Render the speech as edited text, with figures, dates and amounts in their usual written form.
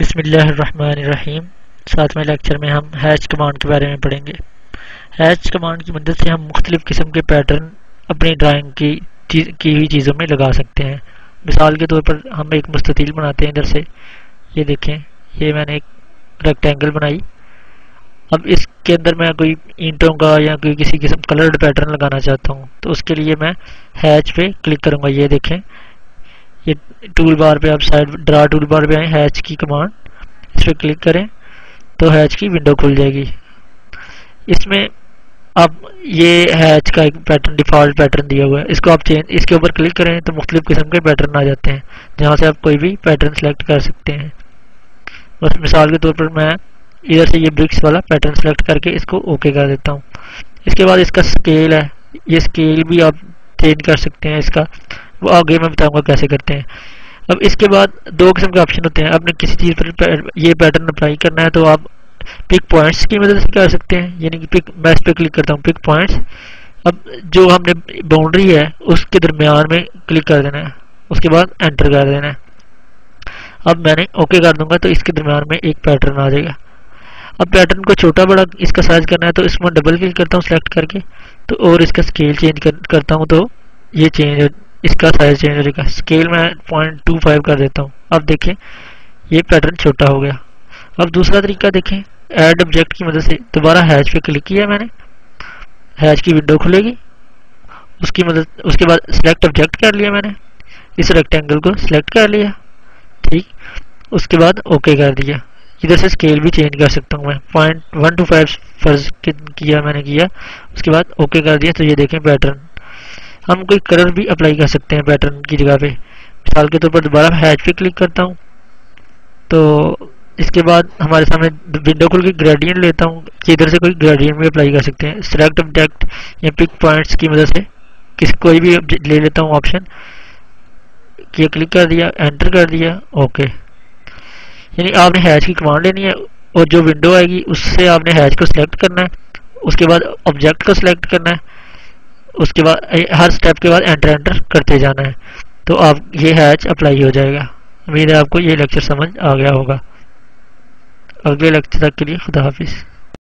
बिस्मिल्लाहिर्रहमानिर्रहीम। सातवें लेक्चर में हम हैच कमांड के बारे में पढ़ेंगे। हैच कमांड की मदद से हम मुख्तलिफ़ किस्म के पैटर्न अपनी ड्राइंग की हुई चीज़ों में लगा सकते हैं। मिसाल के तौर पर हम एक मुस्ततील बनाते हैं। इधर से ये देखें, ये मैंने एक रेक्टेंगल बनाई। अब इसके अंदर मैं कोई ईंटों का या कोई किसी किस्म कलर्ड पैटर्न लगाना चाहता हूँ, तो उसके लिए मैं हैच पे क्लिक करूँगा। ये देखें, ये टूल बार पे आप साइड ड्रा टूल बार पे आए, हैच की कमांड, इस पर क्लिक करें तो हैच की विंडो खुल जाएगी। इसमें अब ये हैच का एक पैटर्न, डिफ़ॉल्ट पैटर्न दिया हुआ है। इसको आप चेंज, इसके ऊपर क्लिक करें तो मुख्तलिफ किस्म के पैटर्न आ जाते हैं, जहाँ से आप कोई भी पैटर्न सेलेक्ट कर सकते हैं। बस मिसाल के तौर पर मैं इधर से ये ब्रिक्स वाला पैटर्न सेलेक्ट करके इसको ओके कर देता हूँ। इसके बाद इसका स्केल है, ये स्केल भी आप चेंज कर सकते हैं। इसका वो आगे मैं बताऊंगा कैसे करते हैं। अब इसके बाद दो किस्म के ऑप्शन होते हैं। आपने किसी चीज़ पर ये पैटर्न अप्लाई करना है तो आप पिक पॉइंट्स की मदद से कर सकते हैं, यानी कि पिक, मैं इस पर क्लिक करता हूँ, पिक पॉइंट्स। अब जो हमने बाउंड्री है उसके दरमियान में क्लिक कर देना है, उसके बाद एंटर कर देना है। अब मैंने ओके कर दूंगा तो इसके दरमियान में एक पैटर्न आ जाएगा। अब पैटर्न को छोटा बड़ा इसका साइज करना है तो इसमें डबल क्लिक करता हूँ सेलेक्ट करके, तो और इसका स्केल चेंज करता हूँ तो ये चेंज, इसका साइज चेंज हो जाएगा। स्केल मैं 0.25 कर देता हूँ। अब देखें ये पैटर्न छोटा हो गया। अब दूसरा तरीका देखें, ऐड ऑब्जेक्ट की मदद से दोबारा हैच पे क्लिक किया मैंने, हैच की विंडो खुलेगी। उसकी मदद, उसके बाद सिलेक्ट ऑब्जेक्ट कर लिया मैंने, इस रेक्टेंगल को सिलेक्ट कर लिया, ठीक। उसके बाद ओके कर दिया। इधर से स्केल भी चेंज कर सकता हूँ मैं, 0.125 फर्ज किया मैंने किया, उसके बाद ओके कर दिया। तो ये देखें पैटर्न, हम कोई कलर भी अप्लाई कर सकते हैं पैटर्न की जगह पे। मिसाल के तौर पर दोबारा हैच पे क्लिक करता हूँ तो इसके बाद हमारे सामने विंडो खुल के ग्रेडियंट लेता हूँ कि इधर से कोई ग्रेडियंट भी अप्लाई कर सकते हैं। सिलेक्ट ऑब्जेक्ट या पिक पॉइंट्स की मदद से कोई भी ले लेता हूँ ऑप्शन, कि क्लिक कर दिया, एंटर कर दिया, ओके। यानी आपने हैच की कमांड लेनी है और जो विंडो आएगी उससे आपने हैच को सिलेक्ट करना है, उसके बाद ऑब्जेक्ट को सिलेक्ट करना है, उसके बाद हर स्टेप के बाद एंटर एंटर करते जाना है, तो आप ये हैच अप्लाई हो जाएगा। उम्मीद है आपको ये लेक्चर समझ आ गया होगा। अगले लेक्चर तक के लिए खुदा हाफिज़।